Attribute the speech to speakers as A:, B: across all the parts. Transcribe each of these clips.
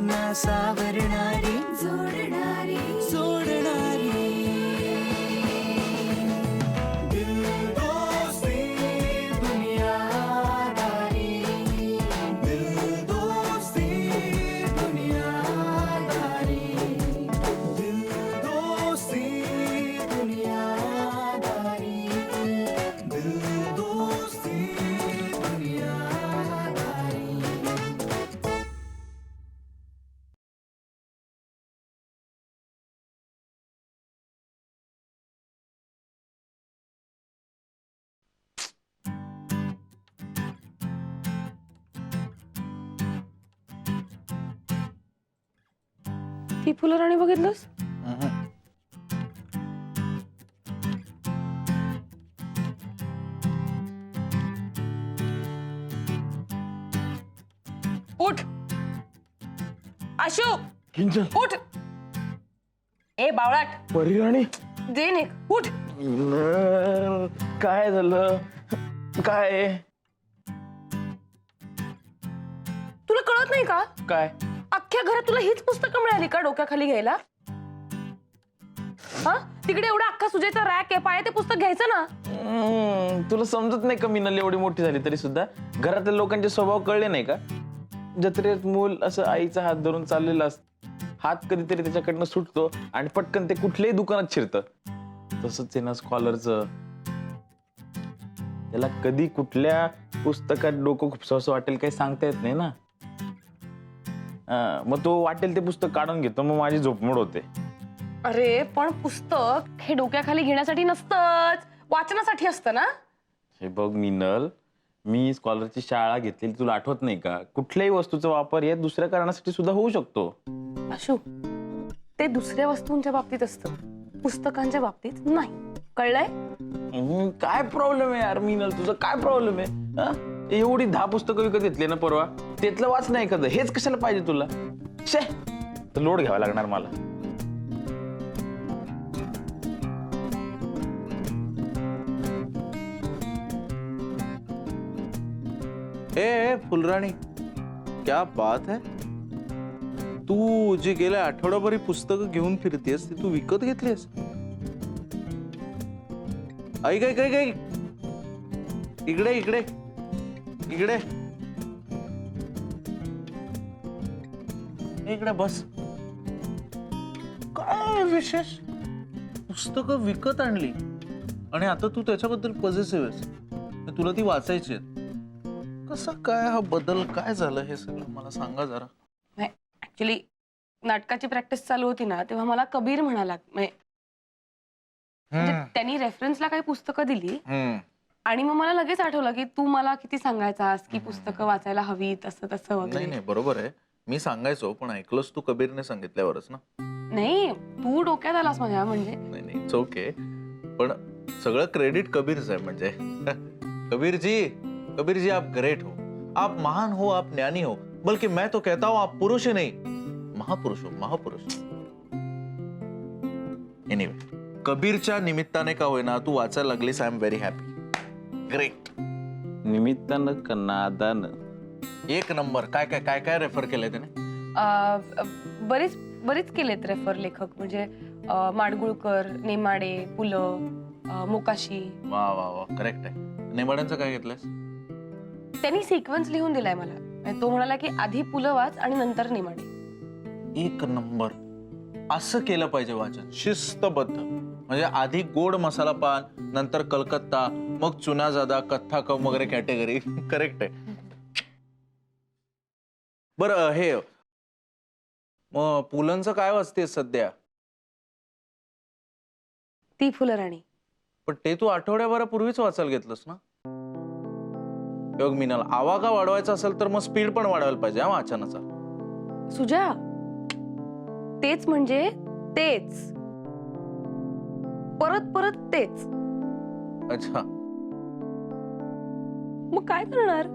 A: मना सावरणारी जोडणारी जोडणारी दिल दोस्ती दुनियादारी दिल दोस्ती दुनियादारी दिल दोस्ती दुनियादारी दिल दोस्ती दुनियादारी.
B: ती फुलराणी बघितलंस? उठ आशू,
C: किंचन
B: उठ. ए बावळाट,
C: परिराणी
B: दे ने, उठ.
C: काय झालं? काय
B: तुला कळत नाही का?
C: काय
B: अख्ख्या घरात तुला हीच पुस्तकं मिळाली का डोक्याखाली घ्यायला? हा, तिकडे एवढा अख्खा सुजेचा रॅक आहे, पाय ते पुस्तक घ्यायचं ना.
C: तुला समजत नाही का मीनल एवढी मोठी झाली तरी सुद्धा घरातल्या लोकांचे स्वभाव कळले नाही का? जत्रेत मूल असं आईचा हात धरून चाललेला असत, हात कधीतरी त्याच्याकडनं सुटतो आणि पटकन ते कुठल्याही दुकानात शिरतं. तसंच आहे ना स्कॉलरचं. त्याला कधी कुठल्या पुस्तकात डोकं खुपसावंसं वाटेल काही सांगता येत नाही ना. मग तो वाटेल ते पुस्तक काढून घेतो, मग माझी झोपमोड होते.
B: अरे पण पुस्तक हे डोक्याखाली घेण्यासाठी नसतंच, वाचनासाठी असतं ना.
C: हे बघ मिनल, मी स्कॉलरची शाळा घेतलेली तुला आठवत नाही का? कुठल्याही वस्तूचा वापर या दुसऱ्या कारणासाठी सुद्धा होऊ शकतो.
B: आशू, ते दुसऱ्या वस्तूंच्या बाबतीत असतं, पुस्तकांच्या बाबतीत नाही. कळलंय?
C: काय प्रॉब्लेम आहे यार मिनल, तुझं काय प्रॉब्लेम आहे? एवढी 10 पुस्तकं विकत घेतली ना परवा, त्यातलं वाच नाही एखादं. हेच कशाला पाहिजे तुला? शे, तर लोड घ्यावा लागणार मला.
D: ए फुलराणी, क्या बात है. तू जी गेल्या आठवड्याभर पुस्तकं घेऊन फिरतेस ती तू विकत घेतलीस? ऐक ऐक ऐक ऐक, इकडे इकडे इकडे इकडे बस. काय विशेष? पुस्तकं विकत आणली आणि आता तू त्याच्याबद्दल पॉझिटिव्ह आहेस, तुला ती वाचायची आहेत. कसं काय हा बदल, काय झालं हे सगळं मला सांगा जरा.
B: ऍक्च्युली नाटकाची प्रॅक्टिस चालू होती ना, तेव्हा मला कबीर म्हणाला, म्हणजे त्यांनी रेफरन्सला काही पुस्तकं दिली आणि मग मला लगेच आठवलं की तू मला किती सांगायचास की पुस्तकं वाचायला हवी, तसं तसं वगैरे.
D: नाही नाही बरोबर आहे, मी सांगायचो, पण ऐकलंस तू कबीरने सांगितल्यावरच ना.
B: नाही, तू डोक्यात आलास माझ्या. म्हणजे
D: नाही नाही इट्स ओके, पण सगळं क्रेडिट कबीरच आहे. म्हणजे कबीर जी आप ग्रेट हो, आप महान हो, आप ज्ञानी हो, बल्कि मैं तो कहता हूं आप पुरुष ही नहीं महापुरुष हो, महापुरुष. एनिवे, कबीरच्या निमित्ताने का होईना तू वाचायला लागलीस. I am very happy. Great.
C: निमित्तानं का नादानं?
D: एक नंबर. काय काय काय काय रेफर केलंय त्याने?
B: बरीच केलेत रेफर लेखक, म्हणजे माडगुळकर, नेमाडे, पुलं, मोकाशी.
D: वा वा वा, करेक्ट आहे. नेमाड्यांचं काय घेतलंयस?
B: त्यांनी सिक्वेन्स लिहून दिलाय मला. तो म्हणाला की आधी पुलं वाच आणि नंतर नेमाडे.
D: एक नंबर. असं केलं पाहिजे वाचन, शिस्तबद्ध. म्हणजे आधी गोड मसाला पान, नंतर कलकत्ता, मग चुनाजादा, कथ्था कम वगैरे कॅटेगरी. करेक्ट आहे. बरं, हे मग पुलंचं काय वाचतेस सध्या?
B: ती फुलराणी.
D: पण ते तू आठवड्याभरापूर्वीच वाचायला घेतलंस ना? योग मिनल, आवाका वाढवायचा असेल तर मग स्पीड पण वाढवायला पाहिजे वाचनाचा.
B: सुजा, तेच म्हणजे तेच, परत परत तेच.
D: अच्छा,
B: मग काय करणार?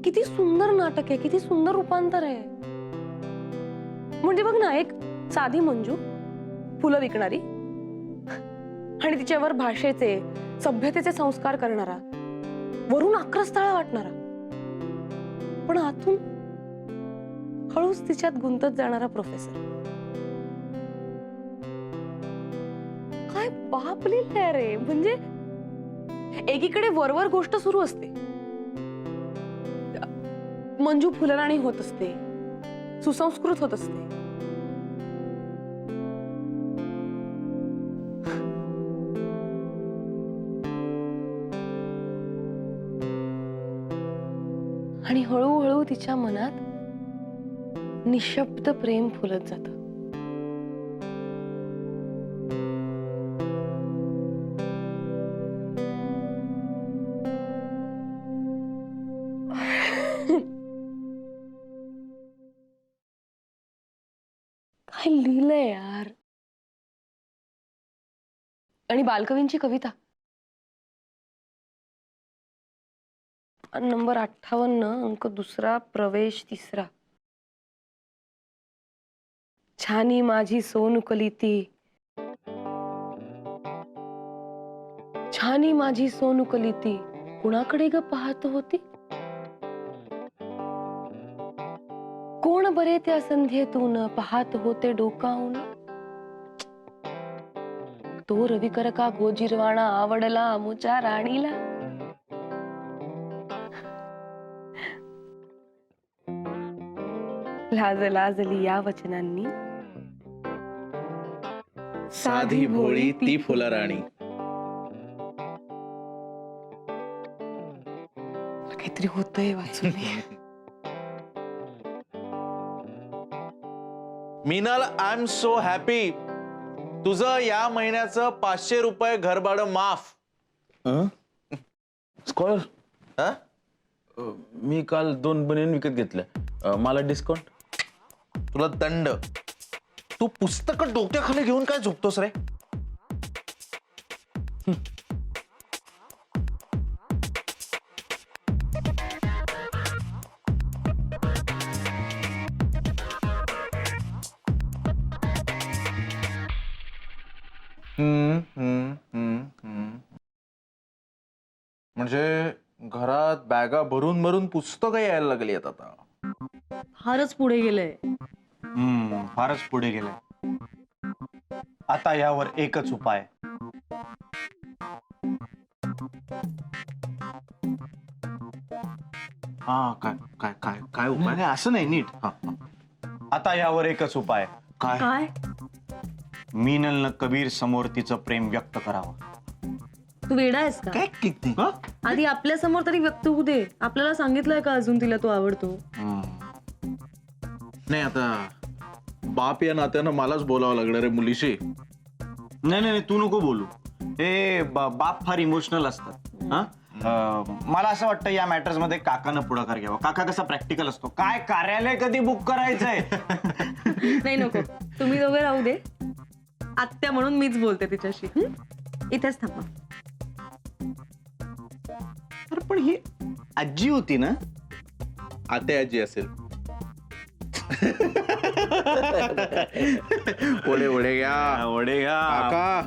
B: किती सुंदर नाटक आहे, किती सुंदर रूपांतर आहे. म्हणजे बघ ना, एक साधी मंजू, फुलं विकणारी आणि तिच्यावर भाषेचे, सभ्यतेचे संस्कार करणारा, वरून आक्रस्ताळा वाटणारा, पण आतून हळूच तिच्यात गुंतत जाणारा प्रोफेसर. काय बाप लिहिलंय रे. म्हणजे एकीकडे वरवर गोष्ट सुरू असते, मंजू फुलराणी होत असते, सुसंस्कृत होत असते, आणि हळूहळू तिच्या मनात निशब्द प्रेम फुलत जातं. काय लिहिलंय यार. आणि बालकवींची कविता नंबर 58, अंक 2, प्रवेश 3. छानी माझी सोनुकली ती, छानी माझी सोनुकली ती, कुणाकडे ग पाहत होती. कोण बरे त्या संध्येतून पाहत होते डोकावून. तो रविकर का गोजिरवाणा आवडला आमुच्या राणीला. लाज लाजली या वचनांनी,
D: साधी भोळी ती फुलराणी.
B: काहीतरी होतंय वाचून.
D: Meenal, I am so happy. तुझं या महिन्याचं 500 रुपये घरभाडं माफ.
C: स्कॉलर,
D: हा?
C: मी काल 2 बनियन विकत घेतल्या. मला डिस्काउंट.
D: तुला दंड. तू पुस्तक डोक्याखाली घेऊन काय झोपतोस रे? म्हणजे घरात बॅगा भरून भरून पुस्तकं यायला लागली आहेत आता.
E: फारच पुढे गेलंय.
F: फारच पुढे गेलंय. आता यावर एकच उपाय.
D: हा, काय काय काय काय उपाय?
F: नाही, असं नाही, नीट. आता यावर एकच उपाय.
D: काय?
E: काय?
F: मीनलनं कबीर समोर तिचं प्रेम व्यक्त करावं.
E: तू वेडा आहेस का?
D: काय किती?
E: आधी आपल्या समोर तरी व्यक्त होऊ दे. आपल्याला सांगितलंय का अजून तिला तो आवडतो?
D: नाही, आता बाप या नात्यानं मलाच बोलावं लागणार आहे मुलीशी.
F: नाही नाही, तू नको बोलू. हे बाप फार इमोशनल असतात. हा, मला असं वाटतं या मॅटर्स मध्ये काकानं पुढाकार घ्यावा. काका कसा प्रॅक्टिकल असतो. काय कार्यालय कधी बुक करायचंय?
E: नाही, नको. तुम्ही दोघे राहू दे. आत्या म्हणून मीच बोलते तिच्याशी. इथेच थांबा.
F: अरे पण ही आजी होती ना?
D: आते आजी असेल. ओढे ओढे घ्या.
F: वडे घ्या.
D: काका.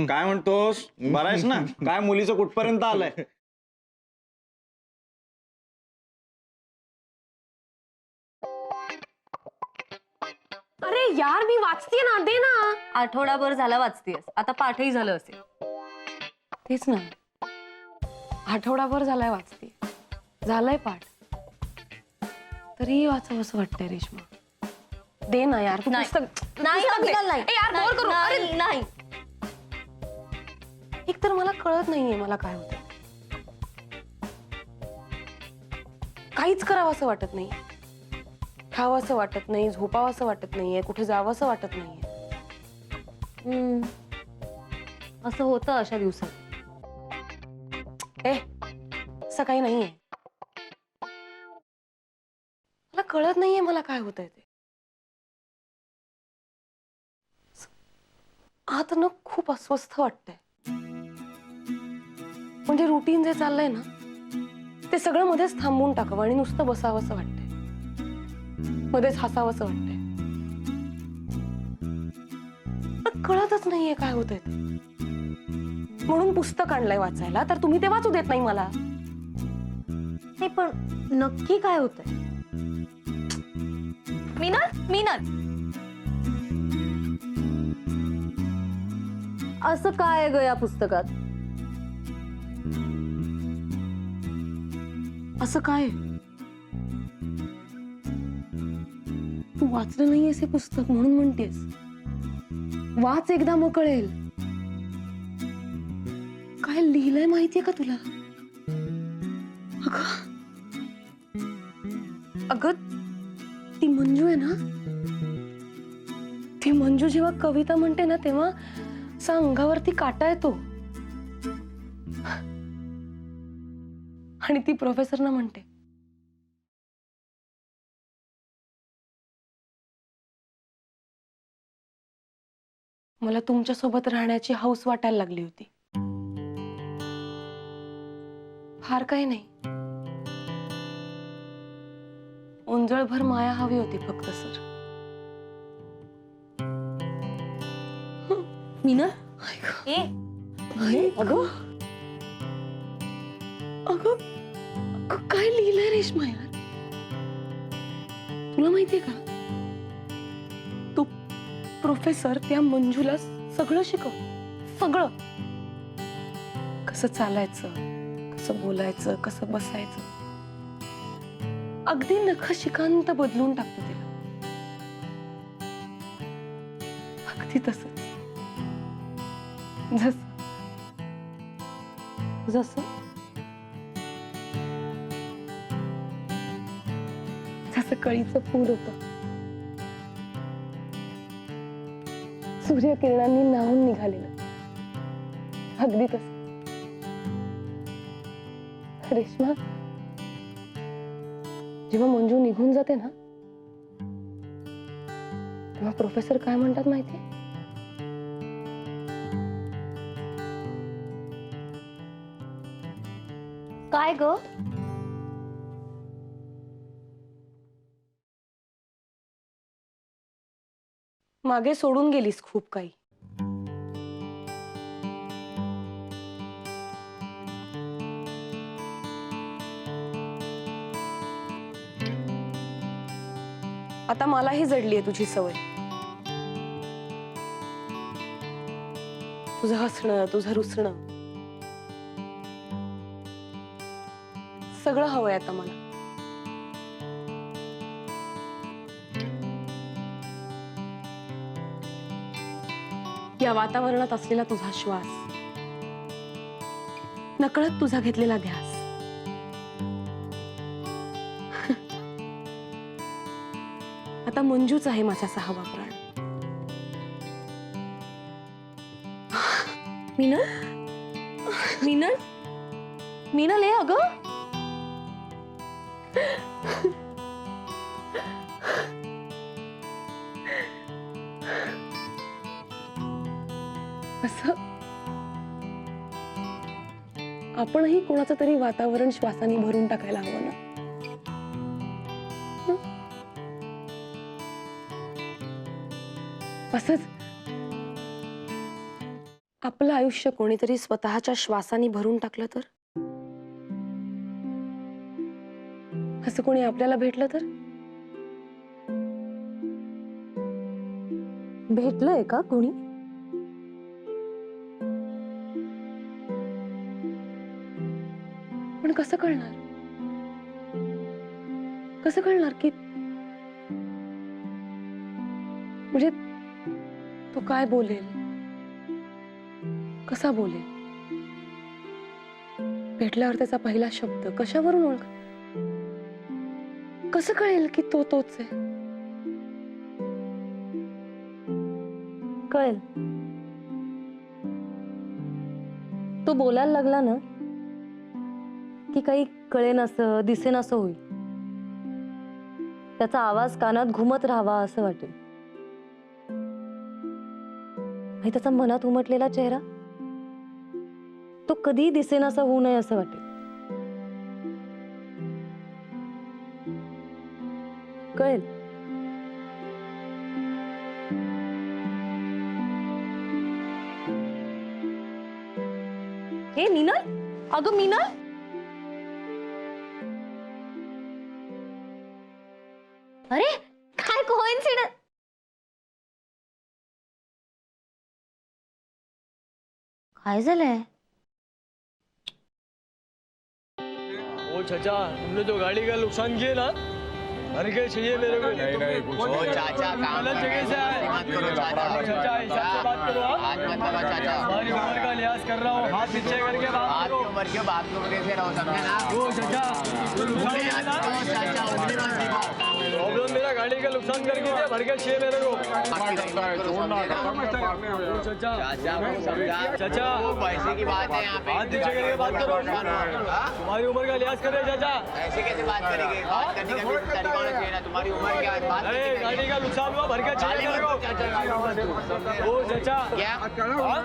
F: काय म्हणतोस? बरं आहेस ना? काय मुलीचं कुठपर्यंत आलंय?
B: अरे यार, मी वाचते ना, दे ना.
E: आठवडाभर झाला वाचतेस. आता पाठही झालं असेल.
B: तेच ना, आठवडाभर झालाय वाचते, झालाय पाठ, तरी वाचावं असं वाटतंय. रेश्मा, दे ना यार. तू पुस्तक
E: नाही,
B: पुस्तक दे.
E: नाही.
B: ए यार, बोर करू. अरे
E: नाही.
B: एक तर मला कळत नाहीये मला काय होतं. काहीच करावं असं वाटत नाही, खावं असं वाटत नाही, झोपावं असं वाटत नाहीये, कुठे जावं असं वाटत नाहीये.
E: असं होतं अशा दिवसात.
B: असं काही नाहीये. मला कळत नाहीये मला काय होतंय ते. आता ना खूप अस्वस्थ वाटतंय. म्हणजे रुटीन जे चाललंय ना, ते सगळं मध्येच थांबवून टाकावं आणि नुसतं बसावं असं वाटतंय, मध्येच हसावं असं वाटतंय. पण कळतच नाहीये काय होतंय ते. म्हणून पुस्तक आणलंय वाचायला, तर तुम्ही ते वाचू देत नाही मला.
E: नाही, पण नक्की काय होतंय? मीनल मीनल
G: असं काय आहे ग या पुस्तकात?
B: असं काय? तू वाचलं नाहीयेस हे पुस्तक म्हणून म्हणतेस. वाच एकदा मग कळेल. काय लिहिलंय माहितीये का तुला? अगं अगं ती मंजू आहे ना, ती मंजू जेव्हा कविता म्हणते ना तेव्हा असा अंगावरती काटा येतो. आणि ती प्रोफेसरना म्हणते, मला तुमच्या सोबत राहण्याची हौस वाटायला लागली होती. फार काही नाही, उंजळभर माया हवी होती फक्त सर.
G: मीनल
E: ए
B: अगं अगं अगं, काय लिहिलंय रेश्मा यार? तुला माहितीये का, तो प्रोफेसर त्या मंजूला सगळं शिकव, सगळं. कसं चालायचं, कसं बोलायचं, कसं बसायचं, अगदी नखशिकांत बदलून टाकतो तिला. अगदी तसंच जस जसं जसं कळीचं फूल होतं, सूर्यकिरणांनी नाहून निघालेलं, अगदी तसं. रेश्मा, जेव्हा मंजू निघून जाते ना तेव्हा प्रोफेसर काय म्हणतात माहितीये?
G: काय ग?
B: मागे सोडून गेलीस खूप काही. आता मलाही जडलीये तुझी सवय. तुझं हसणं, तुझं रुसणं, सगळं हवंय आता मला. या वातावरणात असलेला तुझा श्वास, नकळत तुझा घेतलेला ध्यास, आता मंजूच आहे माझा 6वा प्राण.
G: मीनल मीनल मीनल ये अगं.
B: असं आपणही कोणाचं तरी वातावरण श्वासाने भरून टाकायला हवं ना. हं? असंच आपलं आयुष्य कोणीतरी स्वतःच्या श्वासाने भरून टाकलं तर, असं कोणी आपल्याला भेटलं तर.
G: भेटलंय का कोणी?
B: पण कसं कळणार? कसं कळणार की म्हणजे तो काय बोलेल, कसा बोलेल, भेटल्यावर त्याचा पहिला शब्द कशावरून ओळख, कसं कळेल की तो तोच आहे?
G: कळेल. तो बोलायला लागला ना की काही कळेनासं दिसेनासं होईल. त्याचा आवाज कानात घुमत राहावा असं वाटेल. आणि त्याचा मनात उमटलेला चेहरा तो कधीही दिसेनासा होऊ नये असं वाटेल. कळेल.
E: हे मीनल, अगं मीनल,
G: अरे काय कोइन्सिडन्स. काय झालंय?
H: ओ चाचा, तुमने जो गाड़ी का नुकसान किया ना, भर के चाहिए मेरे को. नहीं कुछ
I: ओ चाचा काम
H: गलत जगह से आए.
I: मत करो चाचा.
H: चाचा हिसाब से बात करो. हाँ?
I: हाथ मत लगा चाचा.
H: हमारी उम्र का लिहाज कर रहा हूँ. हाथ नीचे करके बात
I: बाप
H: करो.
I: की उम्र के बाप की उम्र से रहो समझे ना.
H: ओ चाचा, जो नुकसान किया ना,
I: चाचा उंगली मत दिखाओ.
H: प्रॉब्लम मेरा गाड़ी का नुकसान करके दिया, भर के चाहिए मेरे को. ओ चाचा, चाचा,
I: वो पैसे की बात है यहाँ पे.
H: हाथ नीचे करके बात करो. तुम्हारी उम्र का लिहाज कर रहे चाचा.
I: ऐसे कैसे बात करेंगे. बात करने का भी तरीका होना चाहिए ना. तुम्हारी उम्र क्या है. बात
H: अरे गाड़ी का नुकसान हुआ, भर के चाहिए मेरे को. ओ चाचा,
I: क्या.
H: हाँ?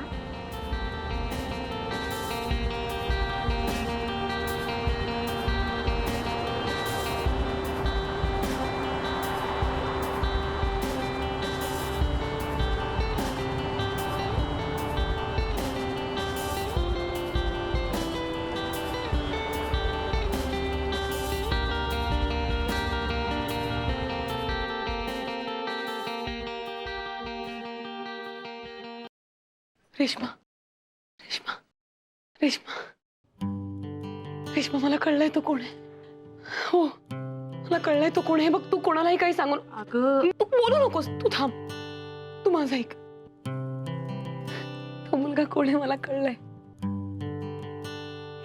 B: रेश्मा रेश्मा रेश्मा रेश्मा मला कळलंय तो कोण आहे. हो मला कळलंय तो कोण आहे. बघ तू कोणालाही काही सांगू
E: अगं
B: तू बोलू नकोस. तू थांब. तू माझं ऐक. तो मुलगा कोण आहे मला कळलंय.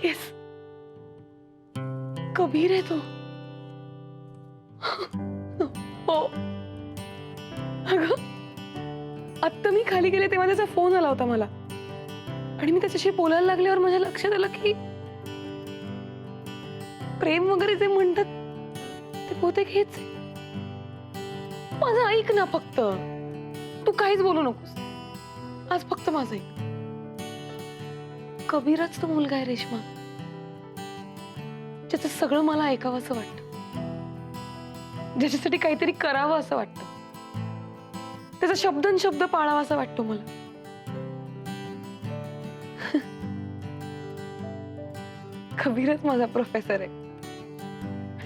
B: येस कबीर आहे तो. हो अगं आत्ता मी खाली गेले तेव्हा त्याचा फोन आला होता मला आणि मी त्याच्याशी बोलायला लागल्यावर माझ्या लक्षात आलं की प्रेम वगैरे जे म्हणतात ते बहुतेक हेच आहे. माझं ऐक ना फक्त. तू काहीच बोलू नकोस. आज फक्त माझं ऐक. कबीरच तो मुलगा आहे रेश्मा ज्याचं सगळं मला ऐकावं असं वाटतं. ज्याच्यासाठी काहीतरी करावं असं वाटतं. त्याचा शब्द पाळावा असं वाटतो मला. कबीरच माझा प्रोफेसर आहे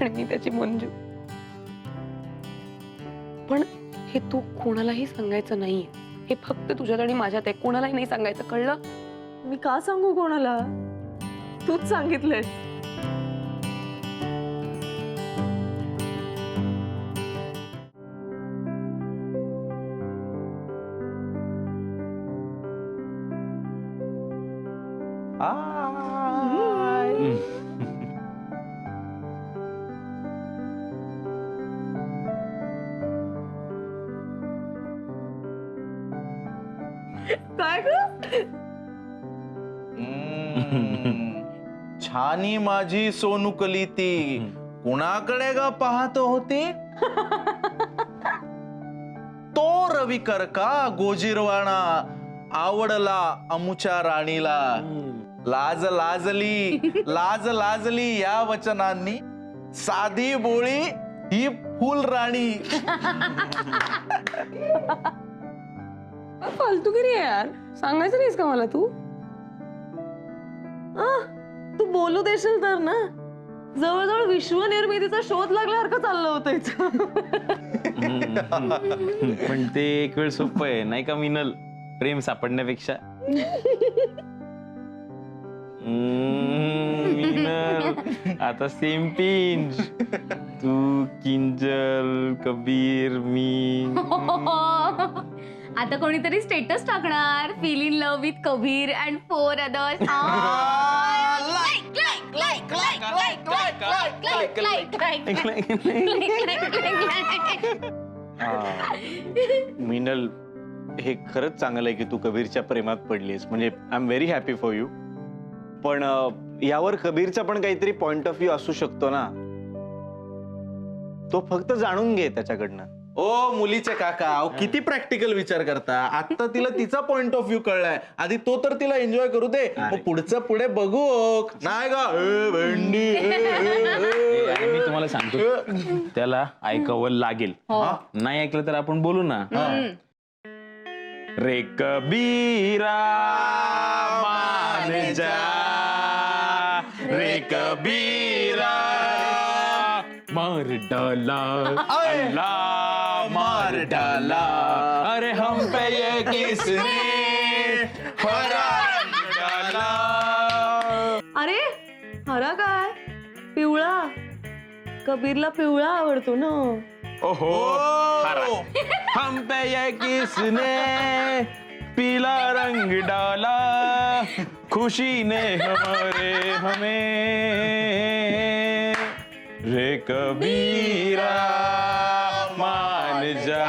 B: आणि मी त्याची मंजू. पण हे तू कोणालाही सांगायचं नाहीये. हे फक्त तुझ्यात आणि माझ्यात आहे. कोणालाही नाही सांगायचं. कळलं.
E: मी का सांगू कोणाला. तूच सांगितलंय. काय ग.
D: छानी माझी सोनुकली ती कुणाकडे ग पाहत होती. तो रविकर का गोजीरवाणा आवडला अमुच्या राणीला. लाज लाजली या वचनांनी साधी बोळी ही फुल राणी.
B: फालतूगिरी आहे यार. सांगायचं नाहीस का मला तू.
E: तू बोलू देशील तर ना. जवळजवळ विश्वनिर्मितीचा शोध लागल्यासारखं चाललं होतं इथं.
C: पण ते एक वेळ सोपं आहे नाही का मिनल. प्रेम सापडण्यापेक्षा. मिनल आता सेम पिंच. तू किंजल कबीर मी.
G: आता कोणीतरी स्टेटस टाकणार. Feel in love with Kabir and 4 others.
F: Minal हे खरंच चांगलं आहे की तू कबीरच्या प्रेमात पडलीस. म्हणजे I am very happy for you. पण यावर कबीरचा पण काहीतरी पॉइंट ऑफ व्ह्यू असू शकतो ना. तो फक्त जाणून घे त्याच्याकडनं.
D: ओ मुलीचे काका अहो, किती प्रॅक्टिकल विचार करता. आता तिला तिचा पॉइंट ऑफ व्ह्यू कळलाय. आधी तो तर तिला एन्जॉय करू दे. मग पुढचं पुढे बघू. नाही का भेंडी.
C: आणि मी तुम्हाला सांगतो त्याला ऐकावं लागेल. नाही ऐकलं तर आपण बोलू ना. रे कबीरा मान जा. रे कबीरा मार डाला अल्लाह मार डाला, अरे हम पे ये किसने हरा रंग डाला.
E: अरे हरा काय पिवळा. कबीरला पिवळा आवडतो ना.
C: ओहो हरा. हम पे ये किसने पीला रंग डाला, खुशी ने हमारे हमें रे कबीरा मान जा.